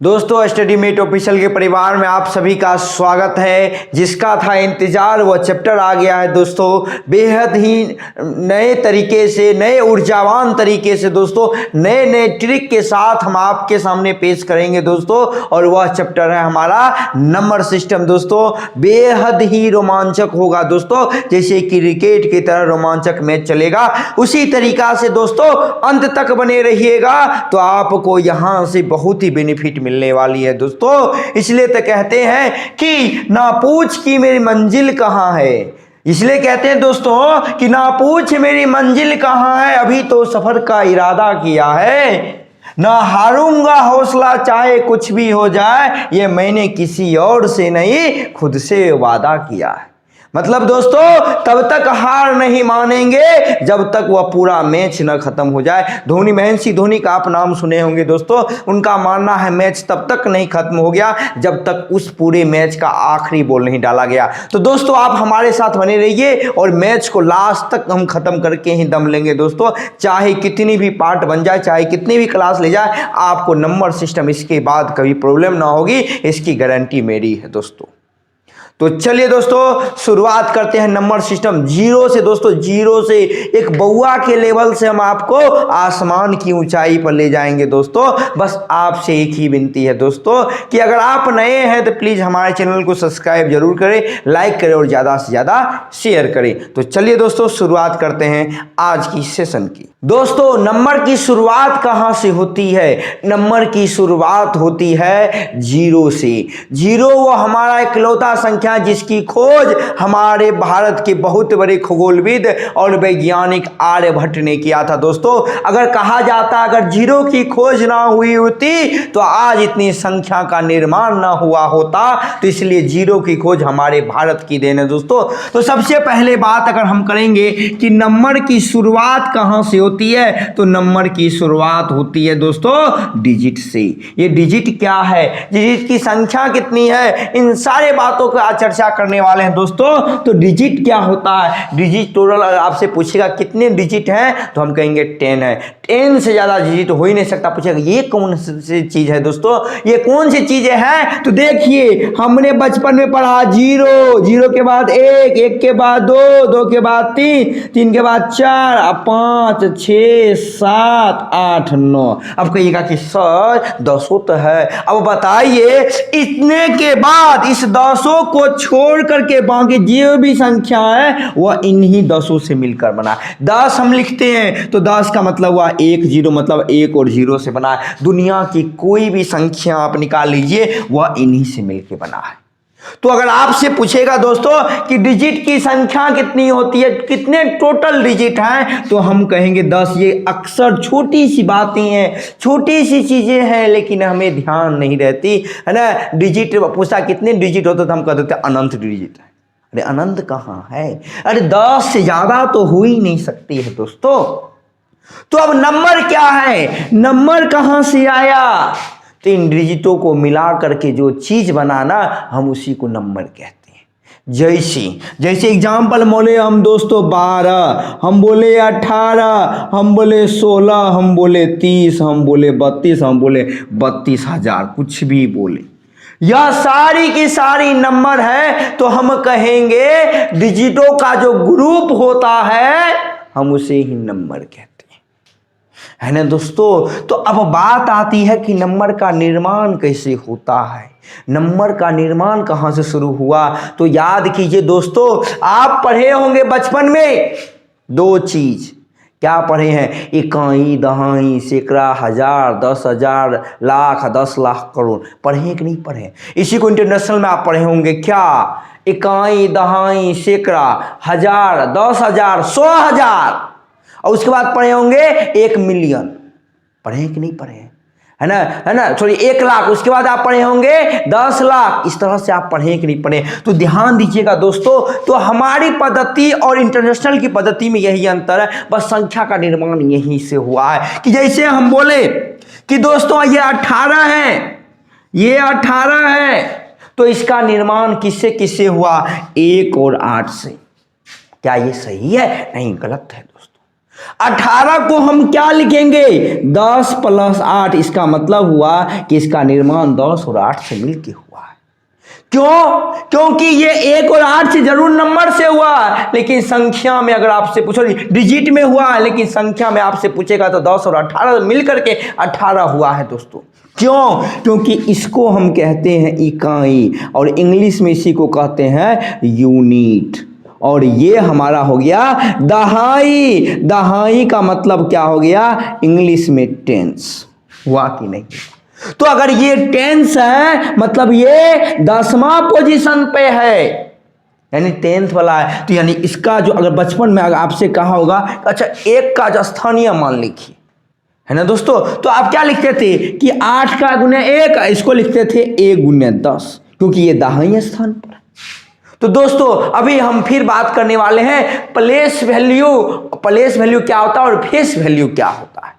दोस्तों स्टडीमेट ऑफिशियल के परिवार में आप सभी का स्वागत है। जिसका था इंतजार वह चैप्टर आ गया है दोस्तों। बेहद ही नए तरीके से, नए ऊर्जावान तरीके से दोस्तों, नए नए ट्रिक के साथ हम आपके सामने पेश करेंगे दोस्तों। और वह चैप्टर है हमारा नंबर सिस्टम दोस्तों। बेहद ही रोमांचक होगा दोस्तों। जैसे क्रिकेट की तरह रोमांचक मैच चलेगा उसी तरीका से दोस्तों अंत तक बने रहिएगा तो आपको यहां से बहुत ही बेनिफिट मिलने वाली है दोस्तों। इसलिए तो कहते हैं कि ना पूछ कि मेरी मंजिल कहां है, इसलिए कहते हैं दोस्तों कि ना पूछ मेरी मंजिल कहां है, अभी तो सफर का इरादा किया है। ना हारूंगा हौसला चाहे कुछ भी हो जाए, ये मैंने किसी और से नहीं खुद से वादा किया है। मतलब दोस्तों तब तक हार नहीं मानेंगे जब तक वह पूरा मैच न खत्म हो जाए। धोनी, महेंद्र सिंह धोनी का आप नाम सुने होंगे दोस्तों। उनका मानना है मैच तब तक नहीं खत्म हो गया जब तक उस पूरे मैच का आखिरी बॉल नहीं डाला गया। तो दोस्तों आप हमारे साथ बने रहिए और मैच को लास्ट तक हम खत्म करके ही दम लेंगे दोस्तों। चाहे कितनी भी पार्ट बन जाए, चाहे कितनी भी क्लास ले जाए, आपको नंबर सिस्टम इसके बाद कभी प्रॉब्लम ना होगी, इसकी गारंटी मेरी है दोस्तों। तो चलिए दोस्तों शुरुआत करते हैं नंबर सिस्टम जीरो से। दोस्तों जीरो से एक बउआ के लेवल से हम आपको आसमान की ऊंचाई पर ले जाएंगे दोस्तों। बस आपसे एक ही विनती है दोस्तों कि अगर आप नए हैं तो प्लीज हमारे चैनल को सब्सक्राइब जरूर करें, लाइक करें और ज्यादा से ज्यादा शेयर करें। तो चलिए दोस्तों शुरुआत करते हैं आज की सेशन की। दोस्तों नंबर की शुरुआत कहां से होती है? नंबर की शुरुआत होती है जीरो से। जीरो वो हमारा इकलौता संख्या जिसकी खोज हमारे भारत के बहुत बड़े खगोलविद और वैज्ञानिक आर्यभट्ट ने किया था दोस्तों। अगर कहा जाता अगर जीरो की खोज ना हुई होती तो आज इतनी संख्या का निर्माण ना हुआ होता। तो इसलिए जीरो की खोज हमारे भारत की देन है दोस्तों। तो सबसे पहले बात अगर हम करेंगे कि नंबर की शुरुआत कहां से होती है, तो नंबर की शुरुआत होती है दोस्तों डिजिट से। ये डिजिट क्या है, डिजिट की संख्या कितनी है, इन सारे बातों का चर्चा करने वाले हैं दोस्तों। तो डिजिट क्या होता है? डिजिट टोटल आपसे पूछेगा कितने डिजिट हैं तो हम कहेंगे 10 है। 10 से ज्यादा डिजिट हो ही नहीं सकता। पूछेगा ये कौन सी चीज है दोस्तों, ये कौन सी चीजें हैं? तो देखिए हमने बचपन में पढ़ा जीरो, जीरो के बाद एक, एक के बाद दो, दो के बाद तीन, तीन के बाद चार, 5, 6, 7, 8, 9। अब कहिएगा कि सर 10 तो है। अब बताइए इतने के बाद इस 10 को छोड़ करके बाकी जो भी संख्या है वह इन्हीं 10 से मिलकर बना। 10 हम लिखते हैं तो 10 का मतलब हुआ 1, 0 मतलब 1 और 0 से बना है। दुनिया की कोई भी संख्या आप निकाल लीजिए वह इन्हीं से मिलकर बना है। तो अगर आपसे पूछेगा दोस्तों कि डिजिट की संख्या कितनी होती है, कितने टोटल डिजिट हैं, तो हम कहेंगे 10। ये अक्सर छोटी सी बातें हैं, छोटी सी चीजें हैं, लेकिन हमें ध्यान नहीं रहती है ना। डिजिट पूछा कितने डिजिट होते तो हम कह देते अनंत डिजिट है। अरे अनंत कहां है? अरे 10 से ज्यादा तो हो ही नहीं सकती है दोस्तों। तो अब नंबर क्या है, नंबर कहां से आया? तो इन डिजिटों को मिला करके जो चीज बनाना हम उसी को नंबर कहते हैं। जैसे एग्जाम्पल बोले हम दोस्तों 12, हम बोले 18, हम बोले 16, हम बोले 30, हम बोले 32, हम बोले 32,000, कुछ भी बोले, यह सारी की सारी नंबर है। तो हम कहेंगे डिजिटों का जो ग्रुप होता है हम उसे ही नंबर कहते हैं, है ना दोस्तों। तो अब बात आती है कि नंबर का निर्माण कैसे होता है, नंबर का निर्माण कहां से शुरू हुआ। तो याद कीजिए दोस्तों, आप पढ़े होंगे बचपन में 2 चीज। क्या पढ़े हैं? इकाई, दहाई, सैकड़ा, हजार, 10,000, लाख, 10 लाख, करोड़। पढ़े कि नहीं पढ़े? इसी को इंटरनेशनल में आप पढ़े होंगे। क्या? इकाई, दहाई, सैकड़ा, हजार, 10,000, 100,000, और उसके बाद पढ़े होंगे 1 मिलियन। पढ़े कि नहीं पढ़े? है ना सॉरी 1 लाख। उसके बाद आप पढ़े होंगे 10 लाख। इस तरह से आप पढ़े कि नहीं पढ़े? तो ध्यान दीजिएगा दोस्तों। तो हमारी पद्धति और इंटरनेशनल की पद्धति में यही अंतर है, बस संख्या का निर्माण यहीं से हुआ है। कि जैसे हम बोले कि दोस्तों ये 18 है, ये 18 है, तो इसका निर्माण किससे किससे हुआ? 1 और 8 से। क्या ये सही है? नहीं, गलत है दोस्तों। 18 को हम क्या लिखेंगे? 10 + 8। इसका मतलब हुआ कि इसका निर्माण 10 और 8 से मिलकर हुआ है। क्यों? क्योंकि ये 1 और 8 से जरूर नंबर से हुआ, लेकिन संख्या में अगर आपसे पूछो, डिजिट में हुआ, लेकिन संख्या में आपसे पूछेगा तो 10 और 18 मिलकर के 18 हुआ है दोस्तों। क्यों? क्योंकि इसको हम कहते हैं इकाई, और इंग्लिश में इसी को कहते हैं यूनिट। और ये हमारा हो गया दहाई। दहाई का मतलब क्या हो गया इंग्लिश में? टेंस। हुआ कि नहीं? तो अगर ये टेंस है मतलब ये 10वां पोजीशन पे है, यानी 10th वाला है। तो यानी इसका जो, अगर बचपन में अगर आपसे कहा होगा अच्छा 1 का जो स्थानीय मान लिखिए, है ना दोस्तों, तो आप क्या लिखते थे कि 8 का गुने 1, इसको लिखते थे 1 गुने 10, क्योंकि ये दाहिने स्थान पर है। तो दोस्तों अभी हम फिर बात करने वाले हैं प्लेस वैल्यू। प्लेस वैल्यू क्या होता है और फेस वैल्यू क्या होता है।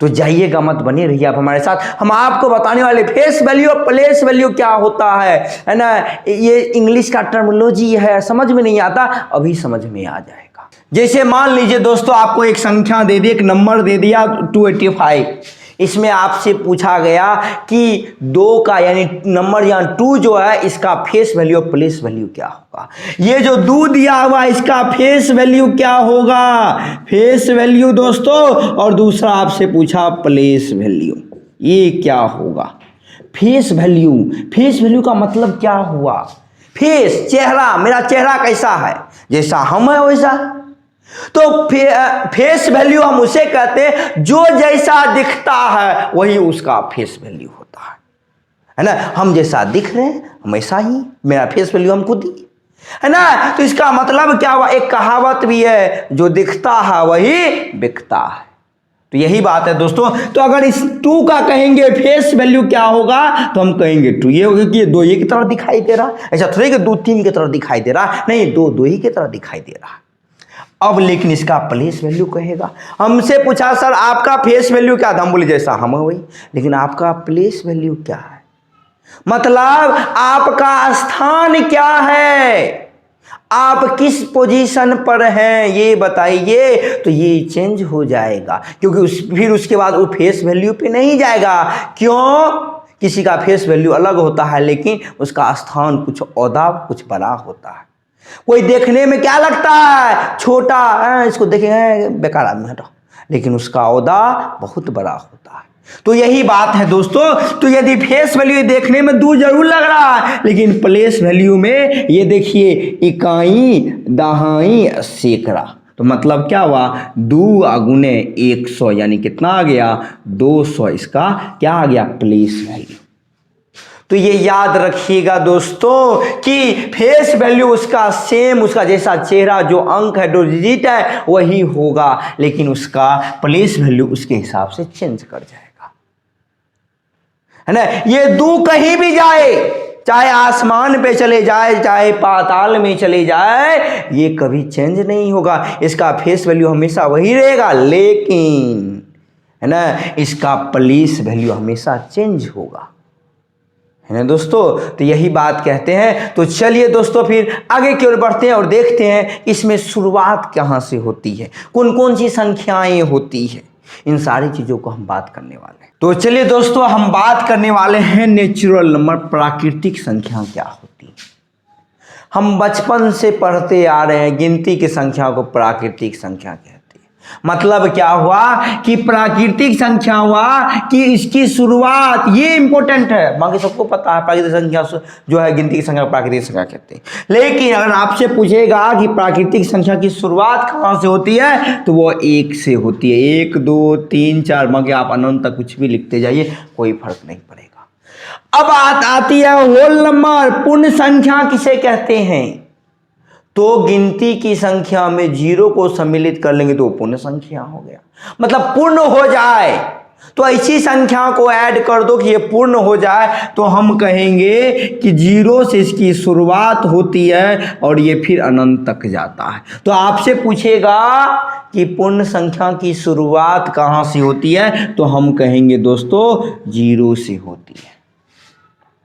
तो जाइएगा मत, बने रहिए आप हमारे साथ। हम आपको बताने वाले फेस वैल्यू और प्लेस वैल्यू क्या होता है ना। ये इंग्लिश का टर्मिनोलॉजी है, समझ में नहीं आता, अभी समझ में आ जाएगा। जैसे मान लीजिए दोस्तों आपको एक संख्या दे दी, एक नंबर दे दिया 285। इसमें आपसे पूछा गया कि 2 का यानी नंबर या 2 जो है इसका फेस वैल्यू और प्लेस वैल्यू क्या होगा। ये जो 2 दिया हुआ इसका फेस वैल्यू क्या होगा? फेस वैल्यू दोस्तों, और दूसरा आपसे पूछा प्लेस वैल्यू, ये क्या होगा? Face value. फेस वैल्यू का मतलब क्या हुआ? फेस चेहरा, मेरा चेहरा कैसा है, जैसा हम है वैसा। तो फेस वैल्यू हम उसे कहते हैं जो जैसा दिखता है वही उसका फेस वैल्यू होता है ना। हम जैसा दिख रहे हैं हम ऐसा ही, मेरा फेस वैल्यू हमको दी, है ना। तो इसका मतलब क्या हुआ? एक कहावत भी है, जो दिखता है वही बिकता है। तो यही बात है दोस्तों। तो अगर इस 2 का कहेंगे फेस वैल्यू क्या होगा, तो हम कहेंगे 2 ये होगा कि 2 की तरह दिखाई दे रहा, ऐसा थोड़ी कि 2 3 की तरह दिखाई दे रहा, नहीं 2 2 ही की तरह दिखाई दे रहा। अब लेकिन इसका प्लेस वैल्यू कहेगा। हमसे पूछा सर आपका फेस वैल्यू क्या था, हम बोले जैसा हम है वही, लेकिन आपका प्लेस वैल्यू क्या है, मतलब आपका स्थान क्या है, आप किस पोजीशन पर हैं ये बताइए। तो ये चेंज हो जाएगा, क्योंकि फिर उसके बाद वो फेस वैल्यू पे नहीं जाएगा। क्यों? किसी का फेस वैल्यू अलग होता है, लेकिन उसका स्थान कुछ औदा कुछ बड़ा होता है। कोई देखने में क्या लगता है छोटा, इसको देखेंगे बेकार आदमी हटो, लेकिन उसका औदा बहुत बड़ा होता है। तो यही बात है दोस्तों। तो यदि फेस वैल्यू देखने में 2 जरूर लग रहा है, लेकिन प्लेस वैल्यू में ये देखिए इकाई दहाई सैकड़ा। तो मतलब क्या हुआ? 2 गुने 100 यानी कितना आ गया? 200। इसका क्या आ गया? Place value. तो ये याद रखिएगा दोस्तों कि फेस वैल्यू उसका सेम, उसका जैसा चेहरा, जो अंक है, जो डिजिट है वही होगा, लेकिन उसका प्लेस वैल्यू उसके हिसाब से चेंज कर जाएगा, है ना। ये 2 कहीं भी जाए, चाहे आसमान पे चले जाए, चाहे पाताल में चले जाए, ये कभी चेंज नहीं होगा। इसका फेस वैल्यू हमेशा वही रहेगा, लेकिन है ना इसका प्लेस वैल्यू हमेशा चेंज होगा, है ना दोस्तों। तो यही बात कहते हैं। तो चलिए दोस्तों फिर आगे की ओर बढ़ते हैं और देखते हैं इसमें शुरुआत कहाँ से होती है, कौन कौन सी संख्याएं होती है, इन सारी चीज़ों को हम बात करने वाले हैं। तो चलिए दोस्तों हम बात करने वाले हैं नेचुरल नंबर, प्राकृतिक संख्या क्या होती है। हम बचपन से पढ़ते आ रहे हैं गिनती की संख्या को प्राकृतिक संख्या कहते हैं। मतलब क्या हुआ कि प्राकृतिक संख्या हुआ कि इसकी शुरुआत, ये इंपॉर्टेंट है, बाकी सबको पता है प्राकृतिक संख्या जो है गिनती की संख्या प्राकृतिक संख्या कहते हैं। लेकिन अगर आपसे पूछेगा कि प्राकृतिक संख्या की शुरुआत कहाँ से होती है, तो वो 1 से होती है। 1 2 3 4, बाकी आप अनंत तक कुछ भी लिखते जाइए, कोई फर्क नहीं पड़ेगा। अब आती है होल नंबर, पूर्ण संख्या किसे कहते हैं। तो गिनती की संख्या में 0 को सम्मिलित कर लेंगे तो पूर्ण संख्या हो गया, मतलब पूर्ण हो जाए। तो ऐसी संख्या को ऐड कर दो कि ये पूर्ण हो जाए, तो हम कहेंगे कि 0 से इसकी शुरुआत होती है और ये फिर अनंत तक जाता है। तो आपसे पूछेगा कि पूर्ण संख्या की शुरुआत कहाँ से होती है, तो हम कहेंगे दोस्तों 0 से होती है।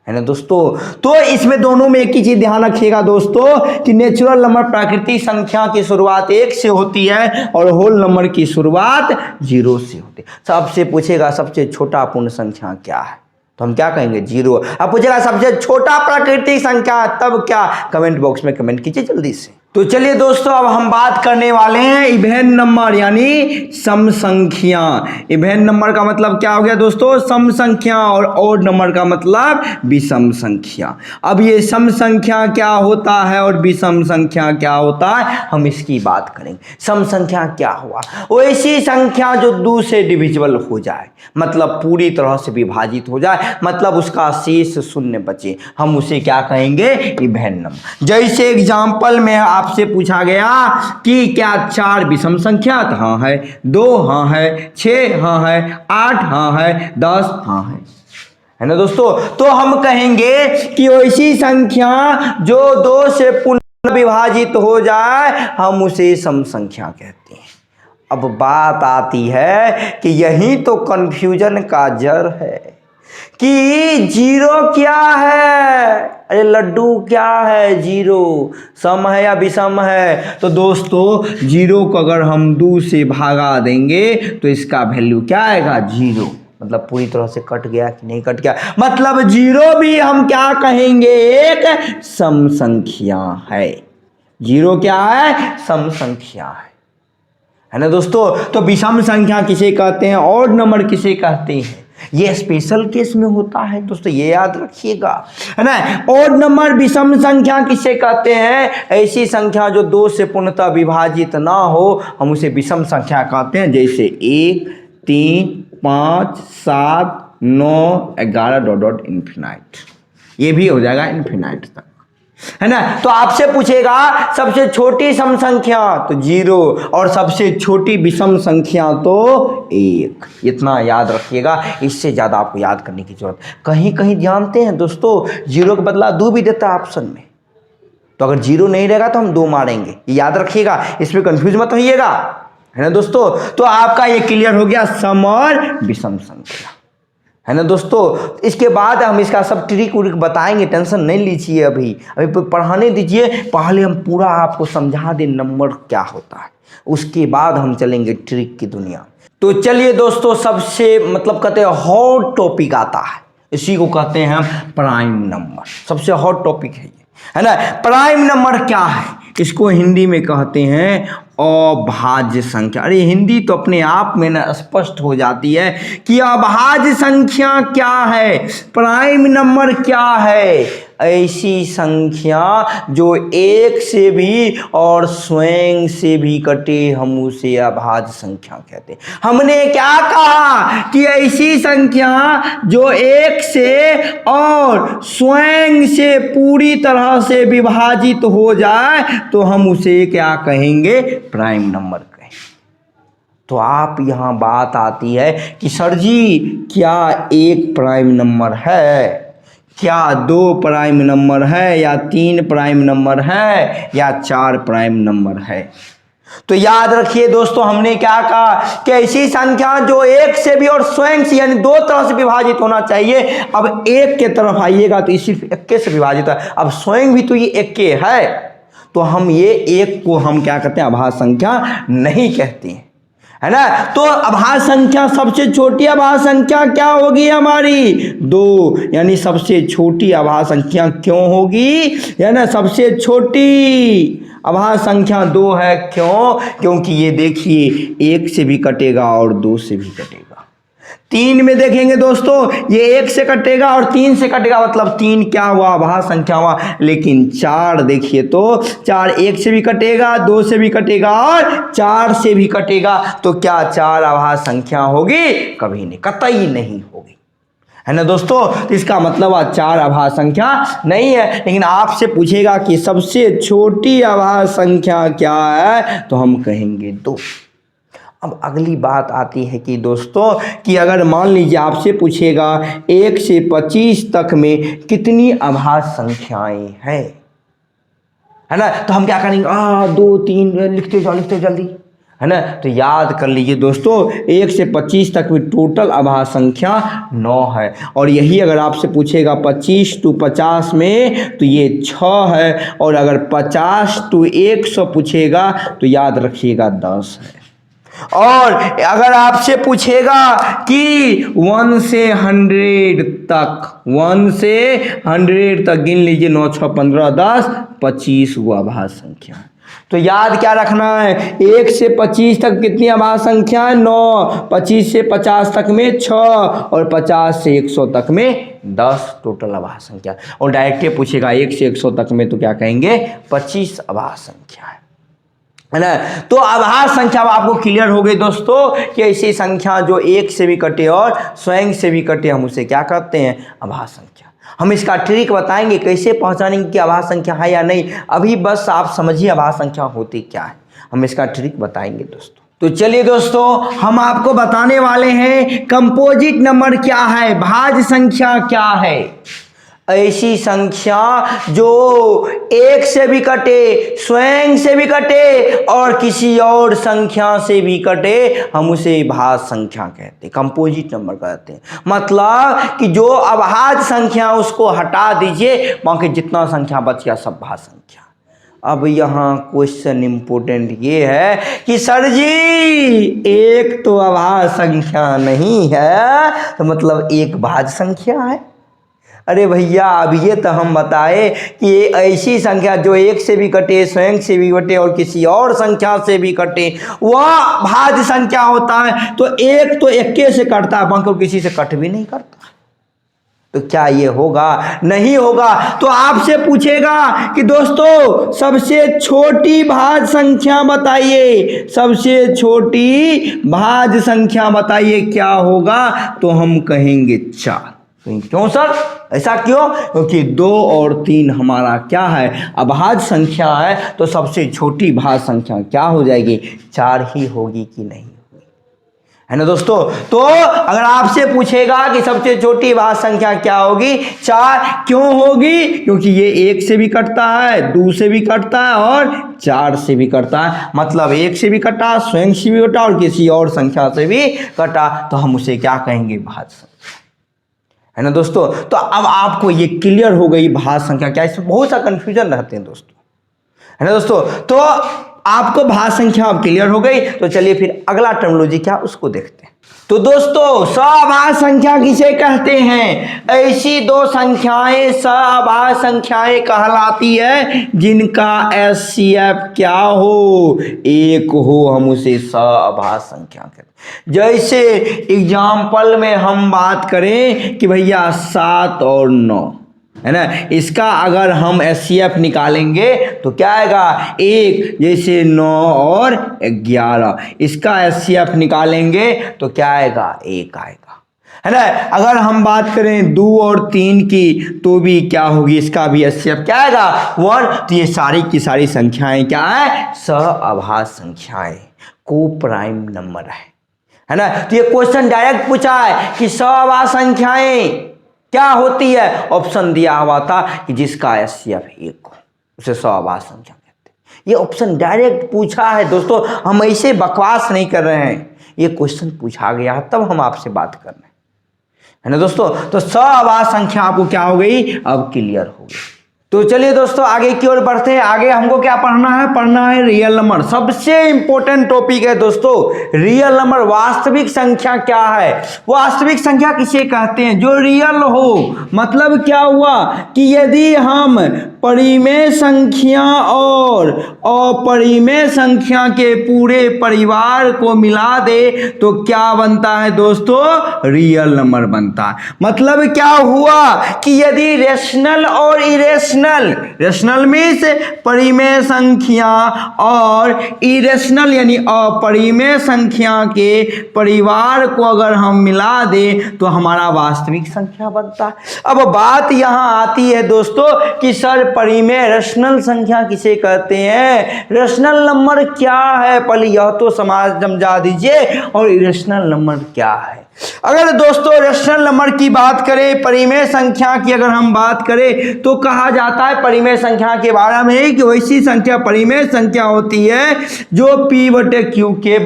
है ना दोस्तों। तो इसमें दोनों में एक ही चीज ध्यान रखिएगा दोस्तों कि नेचुरल नंबर प्राकृतिक संख्या की शुरुआत 1 से होती है और होल नंबर की शुरुआत 0 से होती है। सबसे पूछेगा सबसे छोटा पूर्ण संख्या क्या है, तो हम क्या कहेंगे 0। अब पूछेगा सबसे छोटा प्राकृतिक संख्या, तब क्या, कमेंट बॉक्स में कमेंट कीजिए जल्दी से। तो चलिए दोस्तों अब हम बात करने वाले हैं इवेन नंबर यानी सम संख्या। इवेन नंबर का मतलब क्या हो गया दोस्तों, सम संख्या, और ऑड नंबर का मतलब विषम संख्या। अब ये सम संख्या क्या होता है और विषम संख्या क्या होता है, हम इसकी बात करेंगे। सम संख्या क्या हुआ, वैसी संख्या जो 2 से डिविजिबल हो जाए, मतलब पूरी तरह से विभाजित हो जाए, मतलब उसका शेष शून्य बचे, हम उसे क्या कहेंगे, इवेन नंबर। जैसे एग्जाम्पल में आपसे पूछा गया कि क्या 4 विषम संख्या, तो हाँ है, 2 हाँ है, 6 हाँ है, 8 हाँ है, 10 हाँ है ना दोस्तों। तो हम कहेंगे कि वैसी संख्या जो 2 से पुनः विभाजित हो जाए, हम उसे सम संख्या कहते हैं। अब बात आती है कि यही तो कंफ्यूजन का जड़ है कि 0 क्या है, अरे लड्डू क्या है, 0 सम है या विषम है। तो दोस्तों 0 को अगर हम 2 से भागा देंगे तो इसका वैल्यू क्या आएगा, 0, मतलब पूरी तरह से कट गया कि नहीं कट गया, मतलब 0 भी हम क्या कहेंगे, एक सम संख्या है। 0 क्या है, सम संख्या है ना दोस्तों। तो विषम संख्या किसे कहते हैं, ऑड नंबर किसे कहते हैं, ये स्पेशल केस में होता है दोस्तों, ये याद रखिएगा, है ना। ऑड नंबर विषम संख्या किसे कहते हैं, ऐसी संख्या जो 2 से पूर्णतः विभाजित ना हो, हम उसे विषम संख्या कहते हैं। जैसे 1, 3, 5, 7, 9, 11 डॉट डॉट इन्फिनाइट, ये भी हो जाएगा इन्फिनाइट तक, है ना। तो आपसे पूछेगा सबसे छोटी सम संख्या, तो 0, और सबसे छोटी विषम संख्या तो 1। इतना याद रखिएगा, इससे ज़्यादा आपको याद करने की जरूरत। कहीं कहीं जानते हैं दोस्तों 0 के बदला 2 भी देता है ऑप्शन में, तो अगर 0 नहीं रहेगा तो हम 2 मारेंगे, ये याद रखिएगा, इसमें कंफ्यूज मत होइएगा, है ना दोस्तों। तो आपका ये क्लियर हो गया सम और विषम संख्या, है ना दोस्तों। इसके बाद हम इसका सब ट्रिक उरिक बताएंगे, टेंशन नहीं लीजिए, अभी पढ़ाने दीजिए, पहले हम पूरा आपको समझा दें नंबर क्या होता है, उसके बाद हम चलेंगे ट्रिक की दुनिया। तो चलिए दोस्तों, सबसे मतलब कहते हैं हॉट टॉपिक आता है, इसी को कहते हैं हम प्राइम नंबर। सबसे हॉट टॉपिक है ये, है ना। प्राइम नंबर क्या है, इसको हिंदी में कहते हैं अभाज्य संख्या। अरे हिंदी तो अपने आप में ना स्पष्ट हो जाती है कि अभाज्य संख्या क्या है, प्राइम नंबर क्या है, ऐसी संख्या जो 1 से भी और स्वयं से भी कटे, हम उसे अभाज्य संख्या कहते हैं। हमने क्या कहा कि ऐसी संख्या जो 1 से और स्वयं से पूरी तरह से विभाजित हो जाए, तो हम उसे क्या कहेंगे, प्राइम नंबर कहें। तो आप यहां बात आती है कि सर जी क्या 1 प्राइम नंबर है, क्या 2 प्राइम नंबर है, या 3 प्राइम नंबर है, या 4 प्राइम नंबर है। तो याद रखिए दोस्तों, हमने क्या कहा कि ऐसी संख्या जो 1 से भी और स्वयं से यानी 2 तरह से विभाजित होना चाहिए। अब 1 के तरफ आइएगा तो ये सिर्फ 1 से विभाजित है, अब स्वयं भी तो ये 1 है, तो हम ये 1 को हम क्या कहते हैं, अभाज्य संख्या नहीं कहते हैं, है ना। तो अभाज्य संख्या सबसे छोटी अभाज्य संख्या क्या होगी हमारी, 2, यानी सबसे छोटी अभाज्य संख्या क्यों होगी, है ना, सबसे छोटी अभाज्य संख्या 2 है। क्यों, क्योंकि ये देखिए 1 से भी कटेगा और 2 से भी कटेगा। 3 में देखेंगे दोस्तों, ये 1 से कटेगा और 3 से कटेगा, मतलब 3 क्या हुआ, अभाज्य संख्या हुआ। लेकिन 4 देखिए तो 4 1 से भी कटेगा, 2 से भी कटेगा और 4 से भी कटेगा, तो क्या 4 अभाज्य संख्या होगी, कभी नहीं, कतई नहीं होगी, है ना दोस्तों। तो इसका मतलब 4 अभाज्य संख्या नहीं है। लेकिन आपसे पूछेगा कि सबसे छोटी अभाज्य संख्या क्या है, तो हम कहेंगे 2। अब अगली बात आती है कि दोस्तों कि अगर मान लीजिए आपसे पूछेगा 1 से 25 तक में कितनी अभाज्य संख्याएं हैं, है ना, तो हम क्या करेंगे, 2 3 लिखते जाओ जल्दी, है ना। तो याद कर लीजिए दोस्तों, 1 से 25 तक भी टोटल अभाज्य संख्या 9 है। और यही अगर आपसे पूछेगा 25 to 50 में तो ये 6 है, और अगर 50 to 100 पूछेगा तो याद रखिएगा 10 है। और अगर आपसे पूछेगा कि 1 से 100 तक, 1 से 100 तक गिन लीजिए, 9 6 15 10 25 वो अभाज्य संख्या है। तो याद क्या रखना है, 1 से 25 तक कितनी अभाज्य संख्या है, 9, 25 से 50 तक में 6, और 50 से 100 तक में 10 टोटल अभाज्य संख्या। और डायरेक्ट ये पूछेगा 1 से 100 तक में तो क्या कहेंगे, 25 अभाज्य संख्या है ना। तो अभाज्य संख्या आपको क्लियर हो गई दोस्तों कि ऐसी संख्या जो 1 से भी कटे और स्वयं से भी कटे, हम उसे क्या कहते हैं, अभाज्य संख्या। हम इसका ट्रिक बताएंगे कैसे पहचानेंगे कि अभाज्य संख्या है या नहीं। अभी बस आप समझिए अभाज्य संख्या होती क्या है, हम इसका ट्रिक बताएंगे दोस्तों। तो चलिए दोस्तों, हम आपको बताने वाले हैं कंपोजिट नंबर क्या है, भाज्य संख्या क्या है। ऐसी संख्या जो 1 से भी कटे, स्वयं से भी कटे और किसी और संख्या से भी कटे, हम उसे भाज्य संख्या कहते हैं, कंपोजिट नंबर कहते हैं। मतलब कि जो अभाज्य संख्या उसको हटा दीजिए, बाकी जितना संख्या बच गया सब भाज्य संख्या। अब यहाँ क्वेश्चन इंपोर्टेंट ये है कि सर जी एक तो अभाज्य संख्या नहीं है, तो मतलब एक भाज्य संख्या है। अरे भैया अब ये तो हम बताए कि ऐसी संख्या जो 1 से भी कटे, स्वयं से भी कटे और किसी और संख्या से भी कटे, वह भाज्य संख्या होता है। तो एक तो इक्के से कटता है, बाकी किसी से कट भी नहीं करता। तो क्या ये होगा, नहीं होगा। तो आपसे पूछेगा कि दोस्तों सबसे छोटी भाज्य संख्या बताइए, सबसे छोटी भाज्य संख्या बताइए क्या होगा, तो हम कहेंगे 4। क्यों सर, ऐसा क्यों, क्योंकि 2 और 3 हमारा क्या है, अभाज्य संख्या है। तो सबसे छोटी भाज्य संख्या क्या हो जाएगी, 4 ही होगी कि नहीं होगी, है ना दोस्तों। तो अगर आपसे पूछेगा कि सबसे छोटी भाज्य संख्या क्या होगी, 4 क्यों होगी, क्योंकि ये 1 से भी कटता है, 2 से भी कटता है और 4 से भी कटता है। मतलब 1 से भी कटा, स्वयं से भी कटा और किसी और संख्या से भी कटा, तो हम उसे क्या कहेंगे, भाज्य संख्या, है ना दोस्तों। तो अब आपको ये क्लियर हो गई भाज्य संख्या क्या, इसमें बहुत सा कंफ्यूजन रहते हैं दोस्तों, है ना दोस्तों। तो आपको भाज्य संख्या अब क्लियर हो गई। तो चलिए फिर अगला टर्मिनोलॉजी क्या उसको देखते हैं। तो दोस्तों सभाज्य संख्या किसे कहते हैं, ऐसी 2 संख्याएं सभाज्य संख्याएं कहलाती है जिनका HCF क्या हो, 1 हो, हम उसे सभाज्य संख्या कहते हैं। जैसे एग्जाम्पल में हम बात करें कि भैया 7 और 9 है ना, इसका अगर हम HCF निकालेंगे तो क्या आएगा, 1। जैसे 9 और 11, इसका HCF निकालेंगे तो क्या आएगा, 1 आएगा, है ना। अगर हम बात करें 2 और 3 की तो भी क्या होगी, इसका भी HCF क्या आएगा, 1। तो ये सारी की सारी संख्याएं क्या है, सभाज्य संख्याएं, को प्राइम नंबर है ना। तो ये क्वेश्चन डायरेक्ट पूछा है कि सभाज्य संख्याएं क्या होती है, ऑप्शन दिया हुआ था कि जिसका HCF 1 हो उसे सभाज्य संख्या कहते हैं। ये ऑप्शन डायरेक्ट पूछा है दोस्तों, हम ऐसे बकवास नहीं कर रहे हैं, ये क्वेश्चन पूछा गया है तब हम आपसे बात कर रहे हैं, है ना दोस्तों। तो सभाज्य संख्या आपको क्या हो गई, अब क्लियर हो गई। तो चलिए दोस्तों आगे की ओर बढ़ते हैं। आगे हमको क्या पढ़ना है रियल नंबर। सबसे इंपॉर्टेंट टॉपिक है दोस्तों रियल नंबर। वास्तविक संख्या क्या है, वास्तविक संख्या किसे कहते हैं, जो रियल हो। मतलब क्या हुआ कि यदि हम परिमेय संख्या और अपरिमेय संख्या के पूरे परिवार को मिला दे तो क्या बनता है दोस्तों, रियल नंबर बनता है। मतलब क्या हुआ कि यदि रेशनल और इरेशनल, रेशनल मीन्स परिमेय संख्या और इरेशनल यानी अपरिमेय संख्या के परिवार को अगर हम मिला दें तो हमारा वास्तविक संख्या बनता है। अब बात यहां आती है दोस्तों कि सर परिमेय रेशनल संख्या किसे कहते हैं, रेशनल नंबर क्या है, पहले यह तो समझा दीजिए, और इरेशनल नंबर क्या है। अगर दोस्तों रेशनल नंबर की बात करें, परिमेय संख्या की अगर हम बात करें तो कहा जाता है परिमेय संख्या के बारे में कि वैसी संख्या परिमेय संख्या होती है जो P बटे Q के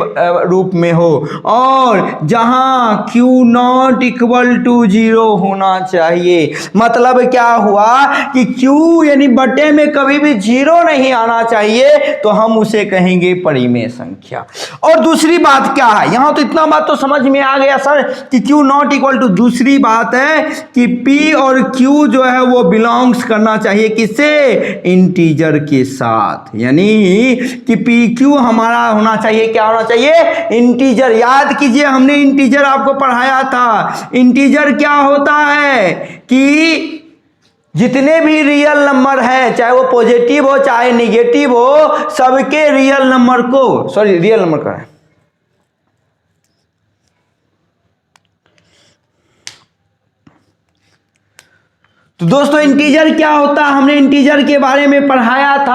रूप में हो और जहां Q नॉट इक्वल टू 0 होना चाहिए। मतलब क्या हुआ कि Q यानी बटे में कभी भी 0 नहीं आना चाहिए, तो हम उसे कहेंगे परिमेय संख्या। और दूसरी बात क्या है, यहां तो इतना बात तो समझ में आ गया सर कि Q नॉट इक्वल टू, दूसरी बात है कि P और Q जो है वो बिलोंग्स करना चाहिए किससे, इंटीजर के साथ, यानी कि PQ हमारा होना चाहिए, क्या होना चाहिए, इंटीजर। याद कीजिए हमने इंटीजर आपको पढ़ाया था। इंटीजर क्या होता है कि जितने भी रियल नंबर हैं, चाहे वो पॉजिटिव हो चाहे निगेटिव हो, सबके रियल नंबर को, सॉरी रियल नंबर का है, तो दोस्तों इंटीजर क्या होता है, हमने इंटीजर के बारे में पढ़ाया था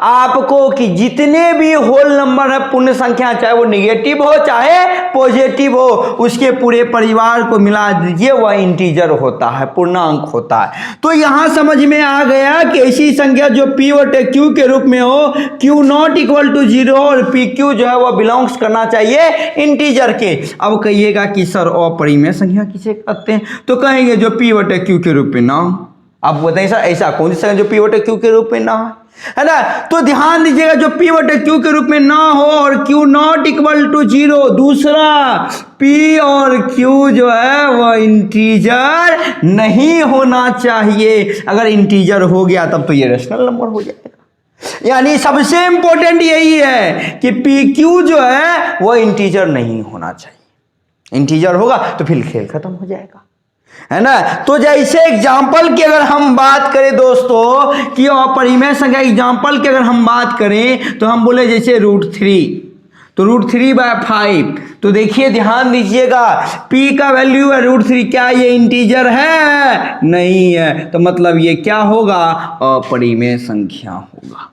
आपको कि जितने भी होल नंबर है, पूर्ण संख्या, चाहे वो निगेटिव हो चाहे पॉजिटिव हो, उसके पूरे परिवार को मिला दीजिए, वह इंटीजर होता है, पूर्णांक होता है। तो यहां समझ में आ गया कि ऐसी संख्या जो P बटे Q के रूप में हो, Q नॉट इक्वल टू 0 और PQ जो है वह बिलोंग्स करना चाहिए इंटीजर के। अब कहिएगा कि सर अपरिमेय संख्या किसे कहते हैं, तो कहेंगे जो P बटे Q के रूप में ना। आप बताइए सर ऐसा कौन सी संख्या जो P बटे Q के रूप में ना है ना। तो ध्यान दीजिएगा जो P बटे Q के रूप में ना हो और Q नॉट इक्वल टू 0, दूसरा P और Q जो है वह इंटीजर नहीं होना चाहिए। अगर इंटीजर हो गया तब तो ये रेशनल नंबर हो जाएगा। यानी सबसे इंपॉर्टेंट यही है कि PQ जो है वह इंटीजर नहीं होना चाहिए। इंटीजर होगा तो फिर खेल खत्म हो जाएगा, है ना। तो जैसे एग्जाम्पल की अगर हम बात करें दोस्तों कि अपरिमेय संख्या एग्जाम्पल की अगर हम बात करें तो हम बोले जैसे √3, तो √3/5, तो देखिए ध्यान दीजिएगा P का वैल्यू है √3, क्या ये इंटीजर है, नहीं है, तो मतलब ये क्या होगा, अपरिमेय संख्या होगा,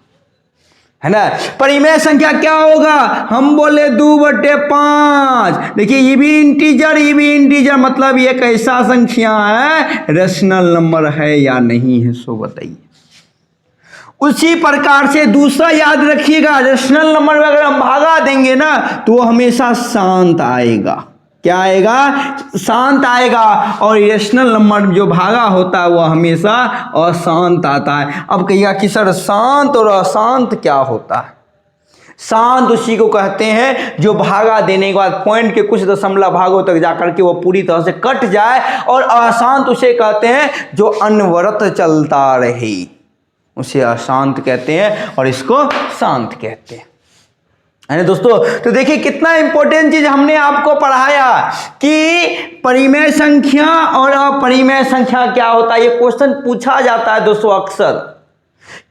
है ना। परिमेय संख्या क्या होगा, हम बोले 2/5, देखिए ये भी इंटीजर ये भी इंटीजर, मतलब ये कैसा संख्या है, रेशनल नंबर है या नहीं है, सो बताइए। उसी प्रकार से दूसरा याद रखिएगा, रेशनल नंबर में अगर हम भागा देंगे ना तो वो हमेशा शांत आएगा। क्या आएगा, शांत आएगा। और रेशनल नंबर जो भागा होता है वो हमेशा अशांत आता है। अब कहिएगा कि सर शांत और अशांत क्या होता है। शांत उसी को कहते हैं जो भागा देने के बाद पॉइंट के कुछ दशमलव भागों तक जाकर के वो पूरी तरह से कट जाए, और अशांत उसे कहते हैं जो अनवरत चलता रहे, उसे अशांत कहते हैं और इसको शांत कहते हैं, है ना दोस्तों। तो देखिए कितना इंपॉर्टेंट चीज हमने आपको पढ़ाया कि परिमेय संख्या और अपरिमेय संख्या क्या होता है। ये क्वेश्चन पूछा जाता है दोस्तों अक्सर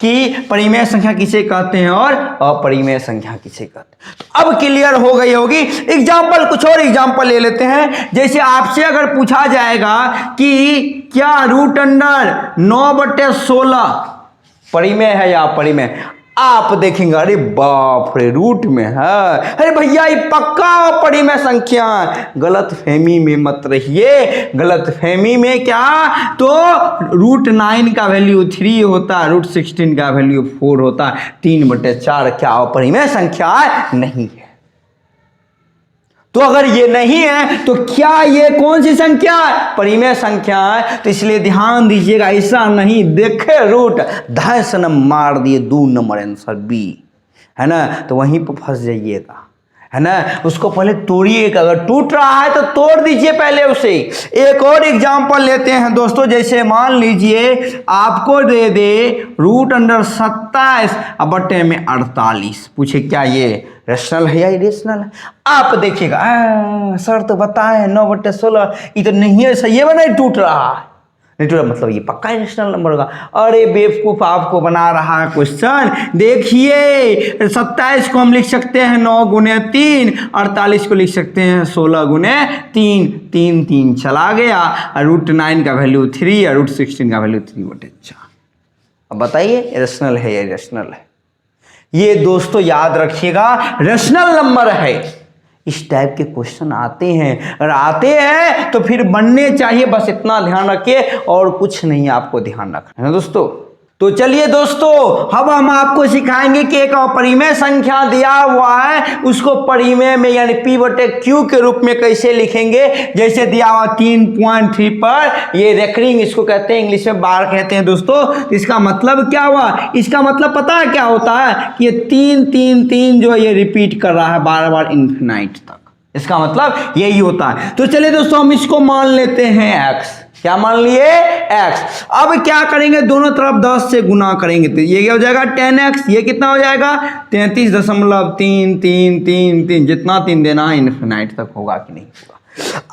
कि परिमेय संख्या किसे कहते हैं और अपरिमेय संख्या किसे कहते हैं। तो अब क्लियर हो गई होगी। एग्जाम्पल, कुछ और एग्जाम्पल ले लेते हैं। जैसे आपसे अगर पूछा जाएगा कि क्या √9/16 परिमेय है या अपरिमेय, आप देखेंगे अरे बाप रे रूट में है, अरे भैया ये पक्का अपरिमेय संख्या। गलत फहमी में मत रहिए। गलत फहमी में क्या, तो √9 का वैल्यू 3 होता है, √16 का वैल्यू 4 होता है, 3/4 क्या अपरिमेय संख्या है, नहीं है। तो अगर ये नहीं है तो क्या ये कौन सी संख्या है, परिमेय संख्या है। तो इसलिए ध्यान दीजिएगा, ऐसा नहीं देखे रूट धैस न मार दिए 2 नंबर आंसर बी, है ना, तो वहीं पर फंस जाइएगा, है ना। उसको पहले तोड़िएगा, अगर टूट रहा है तो तोड़ दीजिए पहले उसे। एक और एग्जांपल लेते हैं दोस्तों। जैसे मान लीजिए आपको दे दे √27/48, पूछे क्या ये रेशनल है या इरेशनल है। आप देखिएगा सर तो बताए 9/16, ये तो नहीं है, सही है, नहीं टूट रहा है, नहीं टूटा, मतलब ये पक्का रेशनल नंबर होगा। अरे बेवकूफ आपको बना रहा है क्वेश्चन। देखिए 27 को हम लिख सकते हैं 9 × 3, 48 को लिख सकते हैं 16 × 3, 3 3 चला गया, √9 का वैल्यू 3 और √16 का वैल्यू 3/4। अब बताइए रेशनल है या इरेशनल है। ये दोस्तों याद रखिएगा रेशनल नंबर है, इस टाइप के क्वेश्चन आते हैं, अगर आते हैं तो फिर बनने चाहिए, बस इतना ध्यान रखिए और कुछ नहीं आपको ध्यान रखना है ना दोस्तों। तो चलिए दोस्तों, अब हम आपको सिखाएंगे कि एक अपरिमेय संख्या दिया हुआ है उसको परिमेय में यानी P बटे Q के रूप में कैसे लिखेंगे। जैसे दिया हुआ 3.3 पर, ये रेकरिंग इसको कहते हैं, इंग्लिश में बार कहते हैं दोस्तों। इसका मतलब क्या हुआ, इसका मतलब पता है क्या होता है कि ये 3 3 3 जो है ये रिपीट कर रहा है बार बार इन्फिनाइट तक, इसका मतलब यही होता है। तो चलिए दोस्तों, हम इसको मान लेते हैं x, क्या मान लिए x। अब क्या करेंगे, दोनों तरफ 10 से गुना करेंगे तो ये क्या हो जाएगा 10x, ये कितना हो जाएगा 33.33333, जितना 3 देना है इन्फिनाइट तक होगा कि नहीं होगा।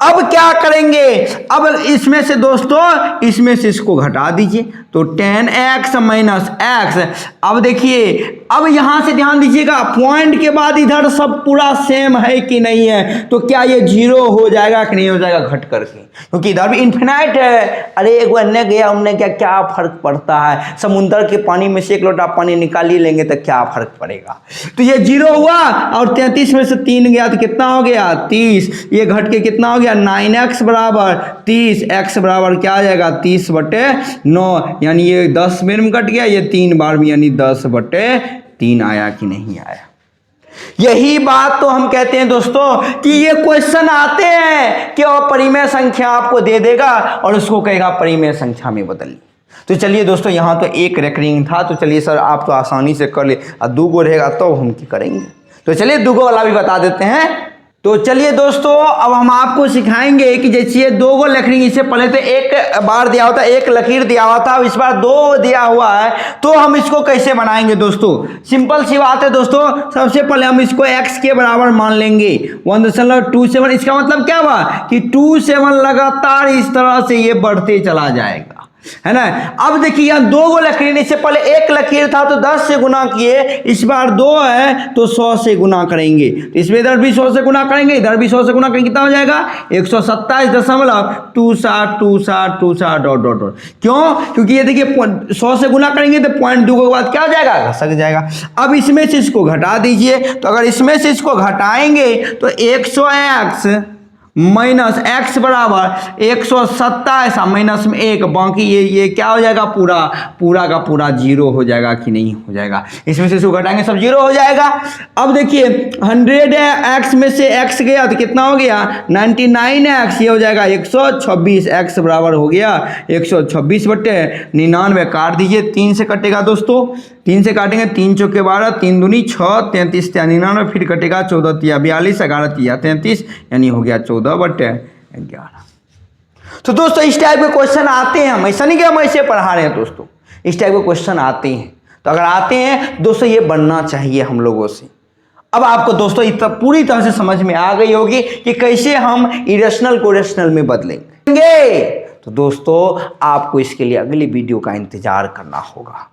अब क्या करेंगे, अब इसमें से दोस्तों इसमें से इसको घटा दीजिए तो 10x माइनस x। अब देखिए, अब यहां से ध्यान दीजिएगा, पॉइंट के बाद इधर सब पूरा सेम है कि नहीं है, तो क्या ये 0 हो जाएगा कि नहीं हो जाएगा घट करके, क्योंकि इधर भी इन्फिनाइट है। अरे एक अन्य गया हमने, क्या फर्क पड़ता है, समुद्र के पानी में से 1 लोटा पानी निकाल ही लेंगे तो क्या फर्क पड़ेगा। तो ये 0 हुआ और 33 में से 3 गया तो कितना हो गया 30, ये घट के कितना हो गया 9x बराबर 30, x बराबर क्या आ जाएगा 30/9, यानी ये 10 बार में कट गया, ये 3 बार में यानी 10/3 आया कि नहीं आया। यही बात तो हम कहते हैं दोस्तों कि ये क्वेश्चन आते हैं कि अपरिमेय संख्या आपको दे देगा और उसको कहेगा परिमेय संख्या में बदलिए। तो चलिए दोस्तों, यहाँ तो एक रेकरिंग था, तो चलिए सर आप तो आसानी से कर ले, और 2 गो रहेगा तो हम क्या करेंगे। तो चलिए 2 गो वाला भी बता देते हैं। तो चलिए दोस्तों, अब हम आपको सिखाएंगे कि जैसे 2 गो लकीर, इससे पहले तो एक बार दिया होता, एक लकीर दिया हुआ था, इस बार 2 दिया हुआ है, तो हम इसको कैसे बनाएंगे दोस्तों। सिंपल सी बात है दोस्तों, सबसे पहले हम इसको x के बराबर मान लेंगे 1.27। इसका मतलब क्या हुआ कि 27 लगातार इस तरह से ये बढ़ते चला जाएगा, है ना। अब देखिए यहाँ 2 गो लकीर, इससे पहले एक लकीर था तो 10 से गुना किए, इस बार 2 है तो 100 से गुना करेंगे, तो इसमें इधर भी 100 से गुना करेंगे, इधर भी 100 से गुना करेंगे, कितना हो जाएगा 127.27 ... क्यों, क्योंकि ये देखिए 100 से गुना करेंगे तो 0.2 के बाद क्या हो जाएगा घसक जाएगा। अब इसमें से इसको घटा दीजिए, तो अगर इसमें से इसको घटाएंगे तो 100x माइनस x बराबर 127 माइनस में 1, बाकी ये क्या हो जाएगा पूरा का पूरा 0 हो जाएगा कि नहीं हो जाएगा। इसमें से इसको घटाएंगे सब 0 हो जाएगा। अब देखिए 100x में से x गया तो कितना हो गया 99x, ये हो जाएगा 126, x बराबर हो गया 126/99। काट दीजिए, 3 से कटेगा दोस्तों, 3 से काटेंगे 3 चौके 12, 3 दूनी 6, 33 × 99, फिर कटेगा 14 × 42, 11 × 33, यानी हो गया 14/11। तो दोस्तों इस टाइप के क्वेश्चन आते हैं, हम ऐसा नहीं कि हम ऐसे पढ़ा रहे हैं दोस्तों, इस टाइप के क्वेश्चन आते हैं। तो अगर आते हैं दोस्तों, ये बनना चाहिए हम लोगों से। अब आपको दोस्तों इतना पूरी तरह से समझ में आ गई होगी कि कैसे हम इरेशनल को रेशनल में बदलेंगे। तो दोस्तों आपको इसके लिए अगली वीडियो का इंतजार करना होगा।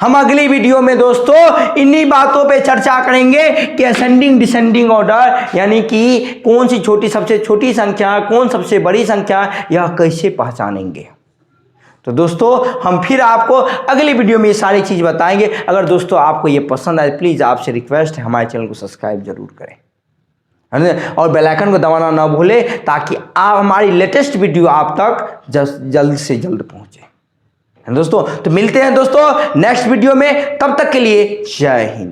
हम अगली वीडियो में दोस्तों इन्हीं बातों पे चर्चा करेंगे कि असेंडिंग डिसेंडिंग ऑर्डर, यानी कि कौन सी सबसे छोटी संख्या, कौन सबसे बड़ी संख्या, यह कैसे पहचानेंगे। तो दोस्तों हम फिर आपको अगली वीडियो में ये सारी चीज़ बताएंगे। अगर दोस्तों आपको ये पसंद आए, प्लीज़ आपसे रिक्वेस्ट है हमारे चैनल को सब्सक्राइब जरूर करें और बेल आइकन को दबाना ना भूलें, ताकि आप हमारी लेटेस्ट वीडियो आप तक जल्द से जल्द पहुँचे दोस्तों। तो मिलते हैं दोस्तों नेक्स्ट वीडियो में, तब तक के लिए जय हिंद।